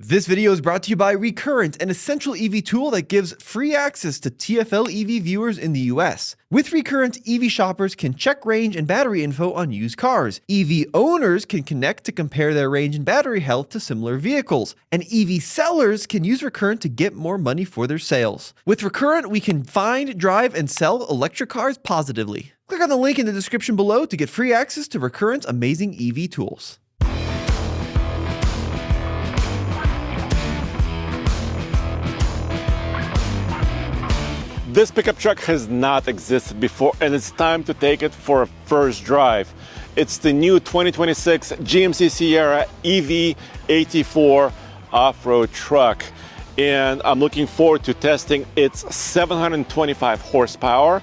This video is brought to you by Recurrent, an essential EV tool that gives free access to TFL EV viewers in the US. With Recurrent, EV shoppers can check range and battery info on used cars. EV owners can connect to compare their range and battery health to similar vehicles. And EV sellers can use Recurrent to get more money for their sales. With Recurrent, we can find, drive, and sell electric cars positively. Click on the link in the description below to get free access to Recurrent's amazing EV tools. This pickup truck has not existed before, and it's time to take it for a first drive. It's the new 2026 GMC Sierra EV AT4 off-road truck, and I'm looking forward to testing its 725 horsepower,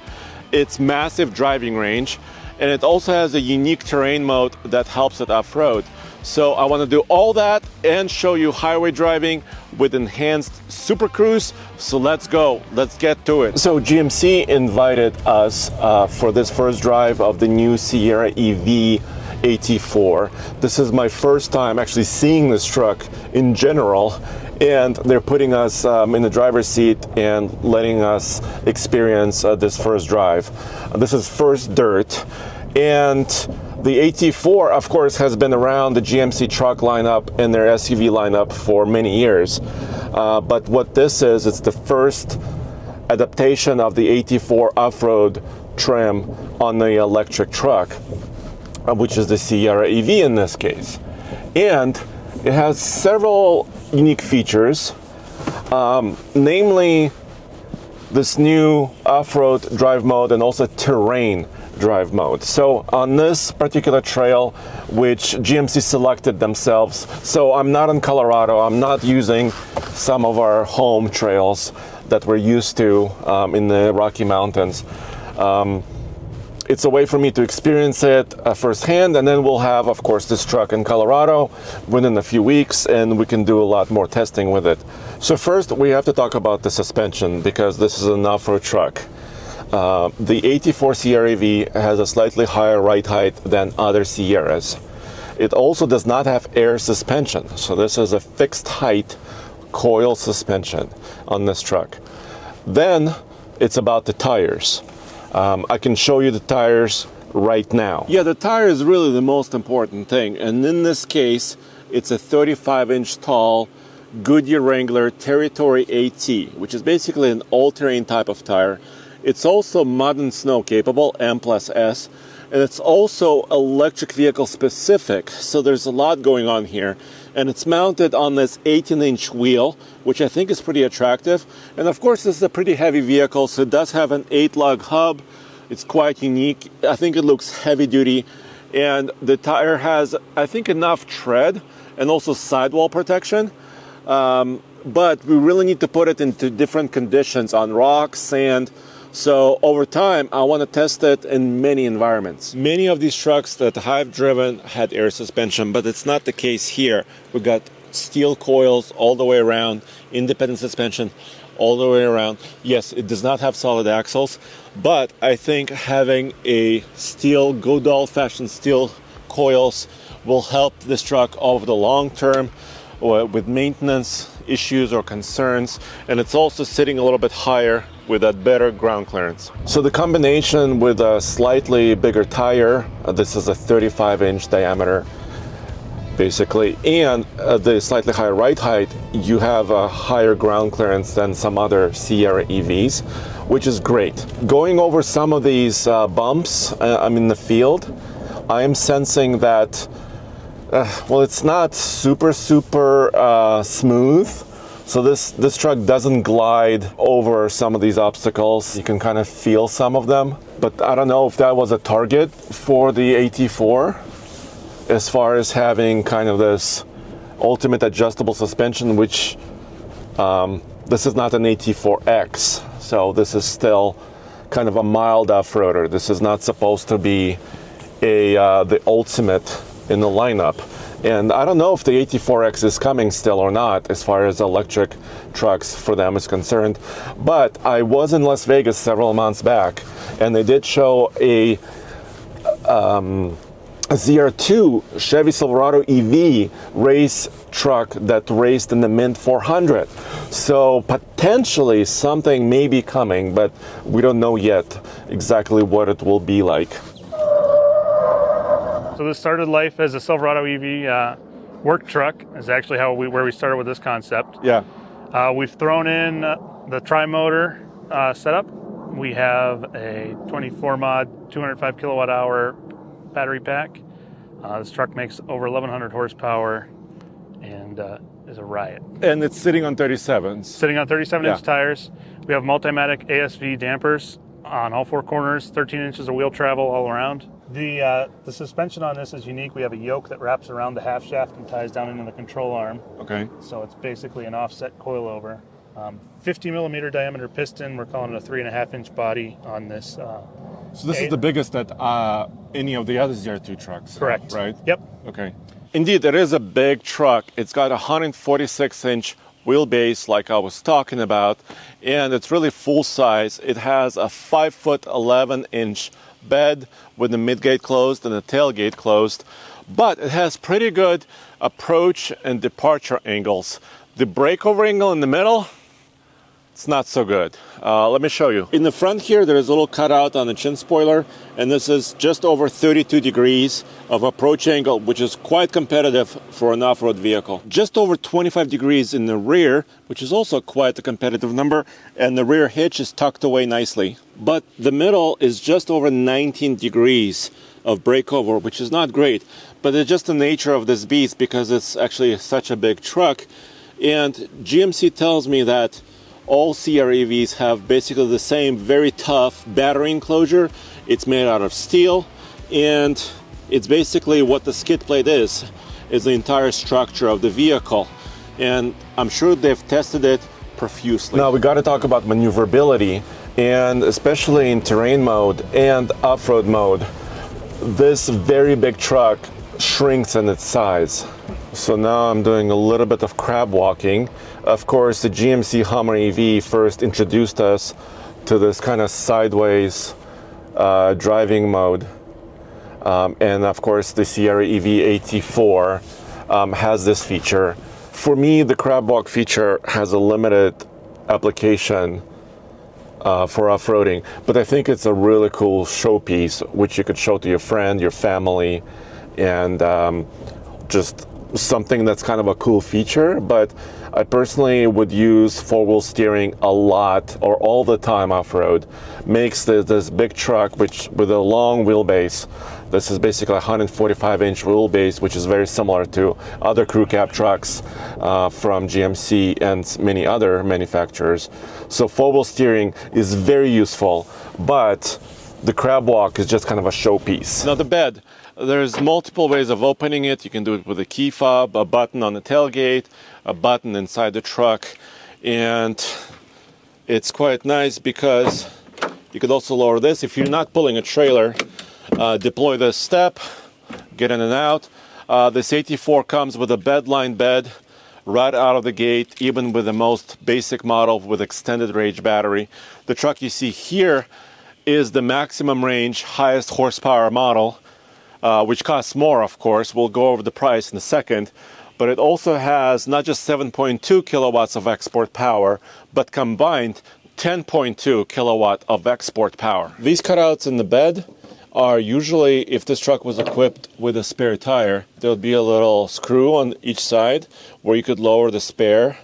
its massive driving range, and it also has a unique terrain mode that helps it off-road. So I want to do all that and show you highway driving with enhanced Super Cruise. So let's go, let's get to it. So GMC invited us for this first drive of the new Sierra EV AT4. This is my first time actually seeing this truck in general, and they're putting us in the driver's seat and letting us experience this first drive. This is first dirt, and the AT4, of course, has been around the GMC truck lineup and their SUV lineup for many years. But what this is, it's the first adaptation of the AT4 off-road trim on the electric truck, which is the Sierra EV in this case. And it has several unique features, namely this new off-road drive mode and also terrain drive mode. So on this particular trail, which GMC selected themselves, so I'm not in Colorado, I'm not using some of our home trails that we're used to in the Rocky Mountains. It's a way for me to experience it firsthand, and then we'll have, of course, this truck in Colorado within a few weeks, and we can do a lot more testing with it. So first, we have to talk about the suspension, because this is an off-road truck. The AT4 Sierra EV has a slightly higher ride height than other Sierras. It also does not have air suspension, so this is a fixed height coil suspension on this truck. Then it's about the tires. I can show you the tires right now. Yeah, the tire is really the most important thing, and in this case, it's a 35-inch tall Goodyear Wrangler Territory AT, which is basically an all-terrain type of tire. It's also mud and snow capable, M+S, and it's also electric vehicle specific, so there's a lot going on here. And it's mounted on this 18-inch wheel, which I think is pretty attractive. And of course, this is a pretty heavy vehicle, so it does have an 8-lug hub. It's quite unique. I think it looks heavy duty, and the tire has, I think, enough tread and also sidewall protection. But we really need to put it into different conditions on rock, sand. So over time, I want to test it in many environments. Many of these trucks that I've driven had air suspension, but it's not the case here. We got steel coils all the way around, independent suspension all the way around. Yes, it does not have solid axles, but I think having a steel, good old-fashioned steel coils will help this truck over the long term with maintenance issues or concerns, and it's also sitting a little bit higher with that better ground clearance. So the combination with a slightly bigger tire, this is a 35-inch diameter basically, and the slightly higher ride height, you have a higher ground clearance than some other Sierra EVs, which is great. Going over some of these bumps, I'm in the field, I am sensing that well, it's not super smooth. So this truck doesn't glide over some of these obstacles. You can kind of feel some of them, but I don't know if that was a target for the AT4 as far as having kind of this ultimate adjustable suspension, which this is not an AT4X. So this is still kind of a mild off-roader. This is not supposed to be the ultimate in the lineup. And I don't know if the AT4X is coming still or not as far as electric trucks for them is concerned. But I was in Las Vegas several months back, and they did show a ZR2 Chevy Silverado EV race truck that raced in the Mint 400. So potentially something may be coming, but we don't know yet exactly what it will be like. So this started life as a Silverado EV work truck. Is actually where we started with this concept. Yeah. We've thrown in the tri-motor setup. We have a 24 mod, 205 kilowatt hour battery pack. This truck makes over 1,100 horsepower and is a riot. And it's sitting on 37s. Sitting on 37-inch tires. We have Multimatic ASV dampers on all four corners, 13 inches of wheel travel all around. The suspension on this is unique. We have a yoke that wraps around the half shaft and ties down into the control arm. Okay. So it's basically an offset coilover. 50 millimeter diameter piston. We're calling it a 3.5-inch body on this. So this is the biggest that any of the other ZR2 trucks. Correct. Right? Yep. Okay. Indeed, it is a big truck. It's got a 146-inch wheelbase like I was talking about, and it's really full size. It has a 5'11" bed with the midgate closed and the tailgate closed, but it has pretty good approach and departure angles. The breakover angle in the middle, it's not so good. Let me show you. In the front here, there is a little cutout on the chin spoiler, and this is just over 32 degrees of approach angle, which is quite competitive for an off-road vehicle. Just over 25 degrees in the rear, which is also quite a competitive number, and the rear hitch is tucked away nicely. But the middle is just over 19 degrees of breakover, which is not great, but it's just the nature of this beast because it's actually such a big truck. And GMC tells me that all CR-EVs have basically the same very tough battery enclosure. It's made out of steel, and it's basically what the skid plate is the entire structure of the vehicle. And I'm sure they've tested it profusely. Now we got to talk about maneuverability, and especially in terrain mode and off-road mode, this very big truck shrinks in its size. So now I'm doing a little bit of crab walking. Of course, the GMC Hummer EV first introduced us to this kind of sideways driving mode. And of course, the Sierra EV AT4 has this feature. For me, the crab walk feature has a limited application for off-roading, but I think it's a really cool showpiece, which you could show to your friend, your family, and just something that's kind of a cool feature. But I personally would use four-wheel steering a lot or all the time off-road. Makes this big truck, which with a long wheelbase, this is basically a 145-inch wheelbase, which is very similar to other crew cab trucks from GMC and many other manufacturers. So four-wheel steering is very useful, but the crab walk is just kind of a showpiece. Now the bed. There's multiple ways of opening it. You can do it with a key fob, a button on the tailgate, a button inside the truck, and it's quite nice because you could also lower this. If you're not pulling a trailer, deploy this step, get in and out. This AT4 comes with a bedline bed right out of the gate, even with the most basic model with extended range battery. The truck you see here is the maximum range, highest horsepower model, which costs more, of course. We'll go over the price in a second. But it also has not just 7.2 kilowatts of export power, but combined 10.2 kilowatt of export power. These cutouts in the bed are usually, if this truck was equipped with a spare tire, there would be a little screw on each side where you could lower the spare.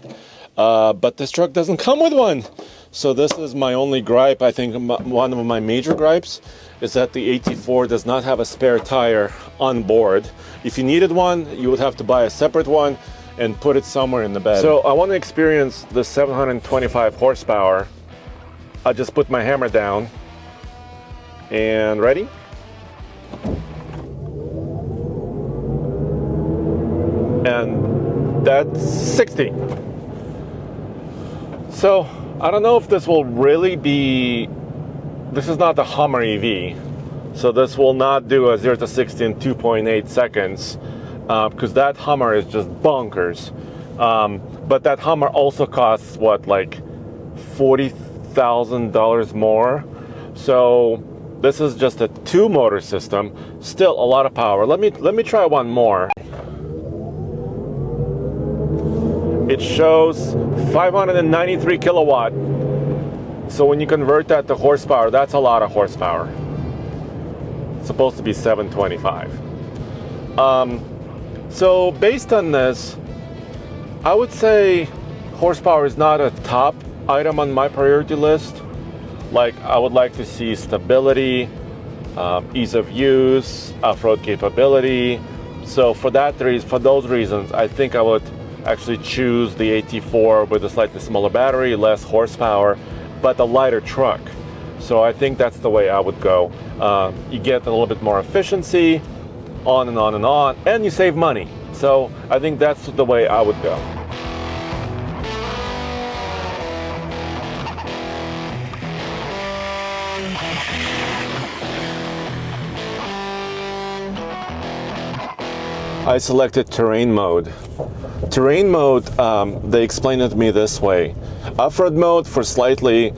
But this truck doesn't come with one. So this is my only gripe. I think one of my major gripes is that the AT4 does not have a spare tire on board. If you needed one, you would have to buy a separate one and put it somewhere in the bed. So I want to experience the 725 horsepower. I'll just put my hammer down and ready? And that's 60. So I don't know if this will really be, this is not the Hummer EV, so this will not do a 0 to 60 in 2.8 seconds, because that Hummer is just bonkers. But that Hummer also costs, what, like $40,000 more? So This is just a 2-motor system, still a lot of power. Let me try one more. It shows 593 kilowatt. So when you convert that to horsepower, that's a lot of horsepower. It's supposed to be 725. So based on this, I would say horsepower is not a top item on my priority list. Like, I would like to see stability, ease of use, off-road capability. So for those reasons, I think I would actually choose the AT4 with a slightly smaller battery, less horsepower, but a lighter truck. So I think that's the way I would go. You get a little bit more efficiency, on and on and on, and you save money. So I think that's the way I would go. I selected terrain mode. Terrain mode, they explained it to me this way. Off-road mode for slightly,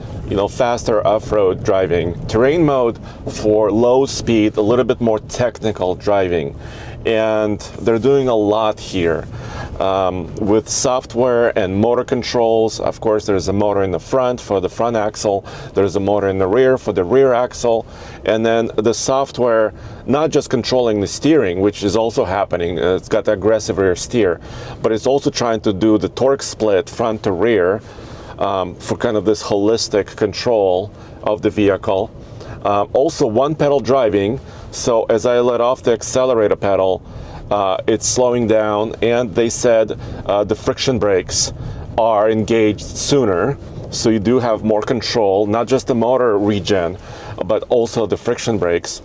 faster off-road driving. Terrain mode for low speed, a little bit more technical driving. And they're doing a lot here. With software and motor controls. Of course, there's a motor in the front for the front axle. There's a motor in the rear for the rear axle. And then the software, not just controlling the steering, which is also happening. It's got aggressive rear steer, but it's also trying to do the torque split front to rear for kind of this holistic control of the vehicle. Also one pedal driving. So as I let off the accelerator pedal, it's slowing down, and they said the friction brakes are engaged sooner, so you do have more control, not just the motor regen, but also the friction brakes.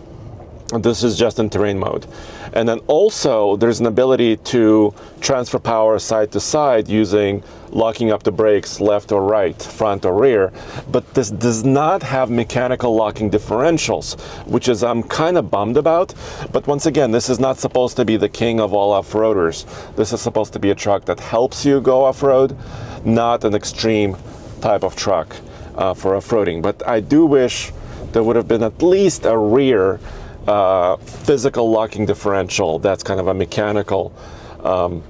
This is just in terrain mode. And then also there's an ability to transfer power side to side using locking up the brakes left or right, front or rear. But this does not have mechanical locking differentials, which is I'm kind of bummed about. But once again, this is not supposed to be the king of all off-roaders. This is supposed to be a truck that helps you go off-road, not an extreme type of truck for off-roading. But I do wish there would have been at least a rear physical locking differential. That's kind of a mechanical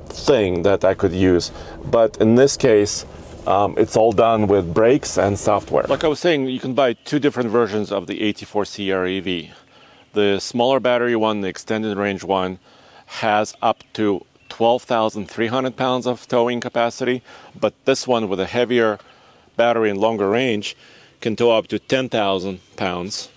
thing that I could use. But in this case, it's all done with brakes and software. Like I was saying, you can buy two different versions of the AT4 CR EV. The smaller battery one, the extended range one, has up to 12,300 pounds of towing capacity, but this one with a heavier battery and longer range can tow up to 10,000 pounds.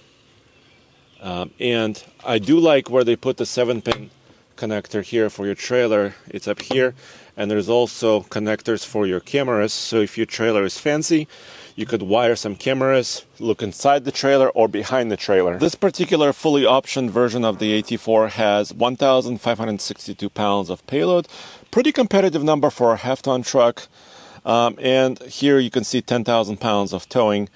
And I do like where they put the 7-pin connector here for your trailer. It's up here, and there's also connectors for your cameras. So if your trailer is fancy, you could wire some cameras, look inside the trailer or behind the trailer. This particular fully optioned version of the AT4 has 1,562 pounds of payload. Pretty competitive number for a half-ton truck. And here you can see 10,000 pounds of towing.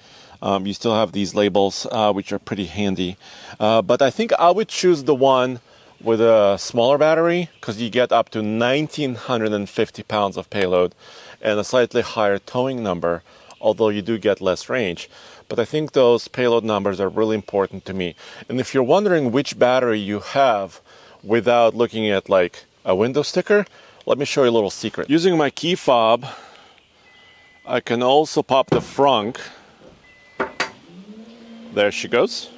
You still have these labels, which are pretty handy. But I think I would choose the one with a smaller battery because you get up to 1,950 pounds of payload and a slightly higher towing number, although you do get less range. But I think those payload numbers are really important to me. And if you're wondering which battery you have without looking at like a window sticker, let me show you a little secret. Using my key fob, I can also pop the Frunk. There she goes.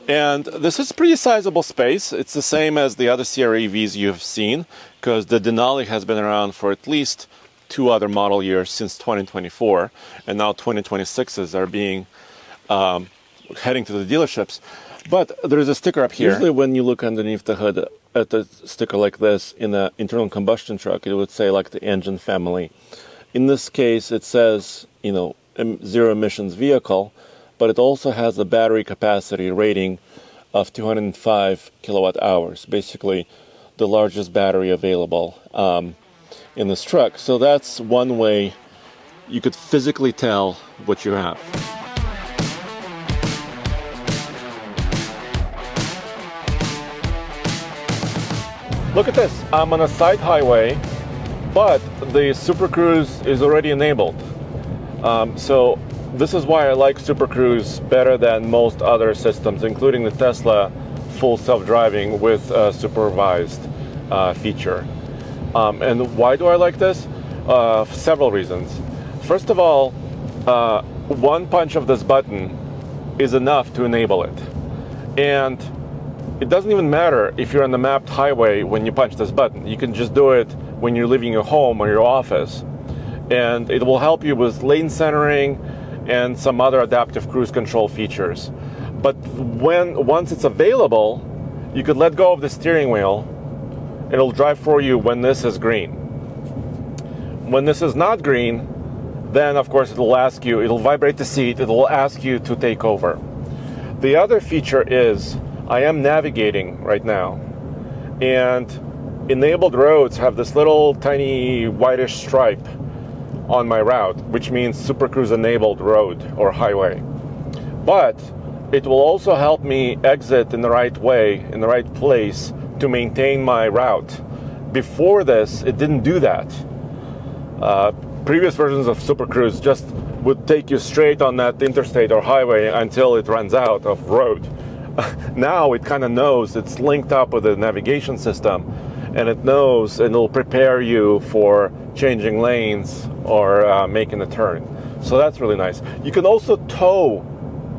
And this is pretty sizable space. It's the same as the other CR EVs you've seen, because the Denali has been around for at least 2 other model years since 2024, and now 2026s are being heading to the dealerships. But there's a sticker up here. Usually when you look underneath the hood at a sticker like this in an internal combustion truck, it would say like the engine family. In this case, it says, zero emissions vehicle, but it also has a battery capacity rating of 205 kilowatt hours, basically the largest battery available in this truck. So that's one way you could physically tell what you have. Look at this, I'm on a side highway, but the Super Cruise is already enabled. So this is why I like Super Cruise better than most other systems, including the Tesla full self-driving with a supervised feature. And why do I like this? Several reasons. First of all, one punch of this button is enough to enable it. And it doesn't even matter if you're on the mapped highway when you punch this button. You can just do it when you're leaving your home or your office. And it will help you with lane centering and some other adaptive cruise control features. But once it's available, you could let go of the steering wheel. It'll drive for you when this is green. When this is not green, then of course it'll vibrate the seat, it'll ask you to take over. The other feature is, I am navigating right now, and enabled roads have this little tiny whitish stripe on my route, which means Super Cruise enabled road or highway. But it will also help me exit in the right way, in the right place, to maintain my route. Before this, it didn't do that. Previous versions of Super Cruise just would take you straight on that interstate or highway until it runs out of road. Now it kind of knows, it's linked up with the navigation system, and it knows, and it'll prepare you for changing lanes or making a turn. So that's really nice. You can also tow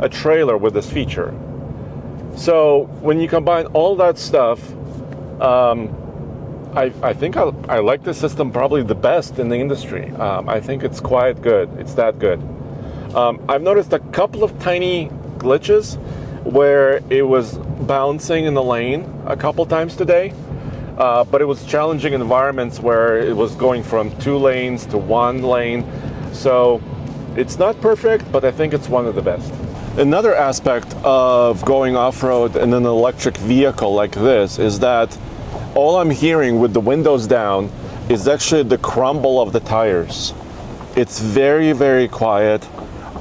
a trailer with this feature. So when you combine all that stuff, I think I like this system probably the best in the industry. I think it's quite good. It's that good. I've noticed a couple of tiny glitches where it was bouncing in the lane a couple times today, but it was challenging environments where it was going from 2 lanes to 1 lane. So it's not perfect, but I think it's one of the best. Another aspect of going off-road in an electric vehicle like this is that all I'm hearing with the windows down is actually the crumble of the tires. It's very, very quiet.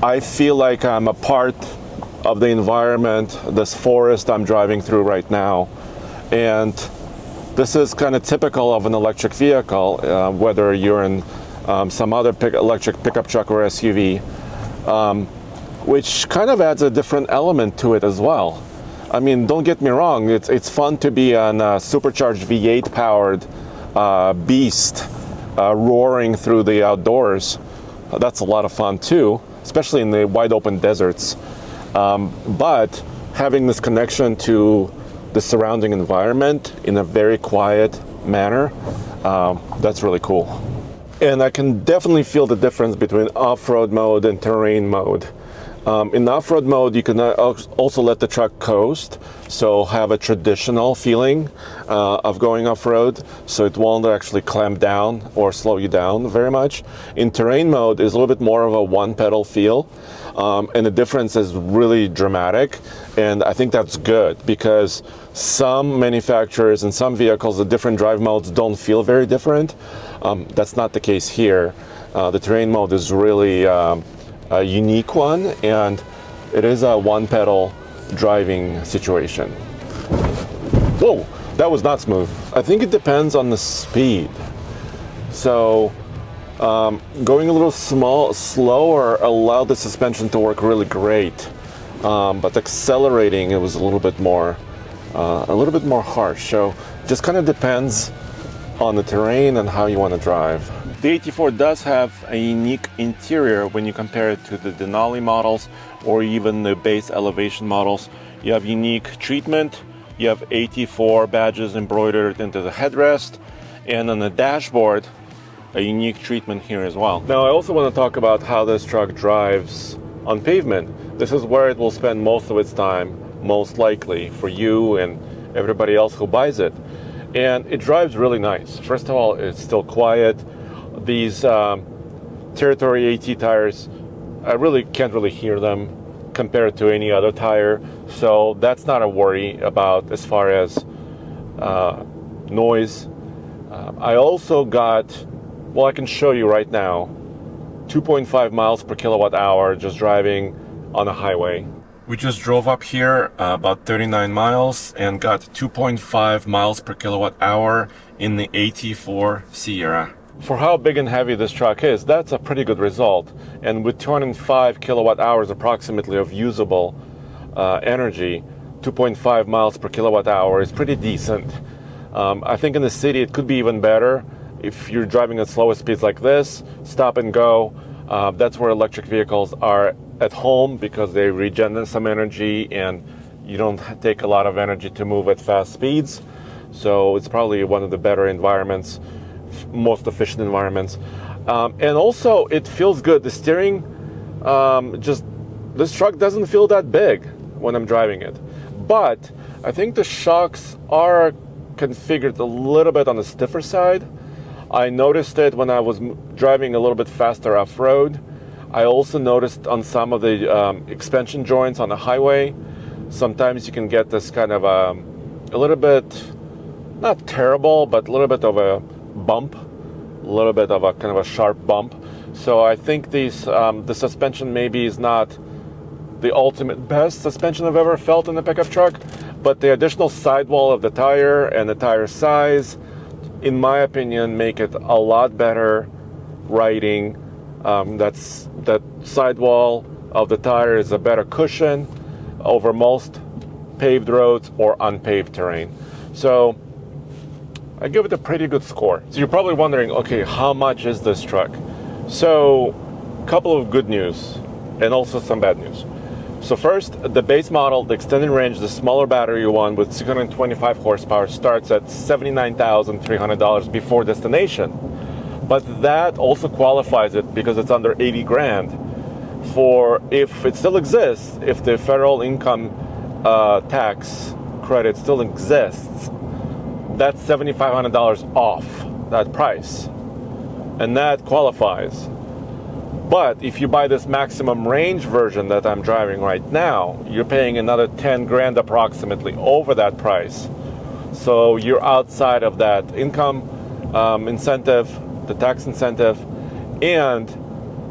I feel like I'm a part of the environment, this forest I'm driving through right now. And this is kind of typical of an electric vehicle, whether you're in some other electric pickup truck or SUV, which kind of adds a different element to it as well. I mean, don't get me wrong, it's fun to be on a supercharged V8 powered beast roaring through the outdoors. That's a lot of fun too, especially in the wide open deserts. But having this connection to the surrounding environment in a very quiet manner, that's really cool. And I can definitely feel the difference between off-road mode and terrain mode. In off-road mode, you can also let the truck coast, so have a traditional feeling of going off-road, so it won't actually clamp down or slow you down very much. In terrain mode, is a little bit more of a one-pedal feel, and the difference is really dramatic, and I think that's good, because some manufacturers and some vehicles, the different drive modes don't feel very different. That's not the case here. The terrain mode is really a unique one, and it is a one-pedal driving situation. Whoa, that was not smooth. I think it depends on the speed. So going a little slower allowed the suspension to work really great, but accelerating, it was a little bit more harsh. So it just kind of depends on the terrain and how you want to drive. The AT4 does have a unique interior when you compare it to the Denali models or even the base elevation models. You have unique treatment, you have AT4 badges embroidered into the headrest, and on the dashboard, a unique treatment here as well. Now I also want to talk about how this truck drives on pavement. This is where it will spend most of its time, most likely, for you and everybody else who buys it. And it drives really nice. First of all, it's still quiet. These Territory AT tires, I really can't hear them compared to any other tire, so that's not a worry about as far as noise. I also got, well, I can show you right now, 2.5 miles per kilowatt hour just driving on a highway. We just drove up here about 39 miles and got 2.5 miles per kilowatt hour in the AT4 Sierra. for how big and heavy this truck is, that's a pretty good result. And with 205 kilowatt hours approximately of usable energy, 2.5 miles per kilowatt hour is pretty decent. I think in the city it could be even better. If you're driving at slower speeds like this, stop and go, that's where electric vehicles are at home because they regen some energy and you don't take a lot of energy to move at fast speeds. So it's probably one of the better environments, most efficient environments. And also it feels good. The steering, this truck doesn't feel that big when I'm driving it. But I think the shocks are configured a little bit on the stiffer side. I noticed it when I was driving a little bit faster off-road. I also noticed on some of the expansion joints on the highway, sometimes you can get this kind of a little bit, not terrible, but a little bit of a bump, a little bit of a kind of a sharp bump. So I think the suspension maybe is not the ultimate best suspension I've ever felt in a pickup truck, but the additional sidewall of the tire and the tire size, in my opinion, make it a lot better riding. That sidewall of the tire is a better cushion over most paved roads or unpaved terrain. So I give it a pretty good score. So you're probably wondering, okay, how much is this truck? So a couple of good news and also some bad news. So first, the base model, the extended range, the smaller battery one with 625 horsepower starts at $79,300 before destination. But that also qualifies it because it's under 80 grand for, if it still exists, if the federal income tax credit still exists, that's $7,500 off that price. And that qualifies. But if you buy this maximum range version that I'm driving right now, you're paying another 10 grand approximately over that price. So you're outside of that income incentive, the tax incentive,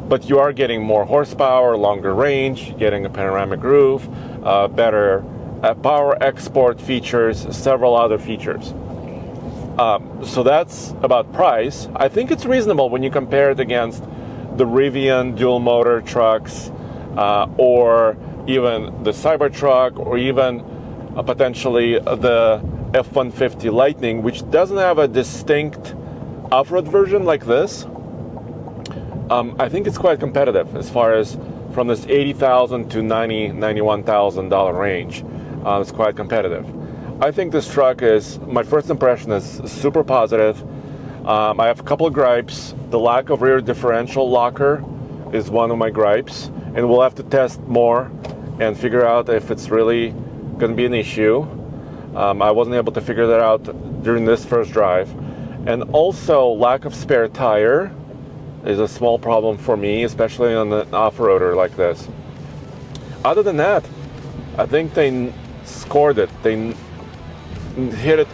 but you are getting more horsepower, longer range, getting a panoramic roof, better power export features, several other features. So that's about price. I think it's reasonable when you compare it against the Rivian dual motor trucks, or even the Cybertruck, or even potentially the F-150 Lightning, which doesn't have a distinct off-road version like this. I think it's quite competitive as far as from this $80,000 to $91,000 range. It's quite competitive. I think this truck my first impression is super positive. I have a couple of gripes. The lack of rear differential locker is one of my gripes, and we'll have to test more and figure out if it's really going to be an issue. I wasn't able to figure that out during this first drive. And also, lack of spare tire is a small problem for me, especially on an off-roader like this. Other than that, I think they scored it. They hit it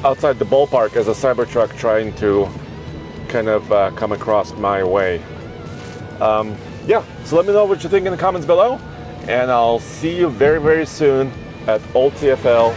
outside the ballpark as a Cybertruck trying to kind of come across my way. So let me know what you think in the comments below, and I'll see you very, very soon at oldtfl.com.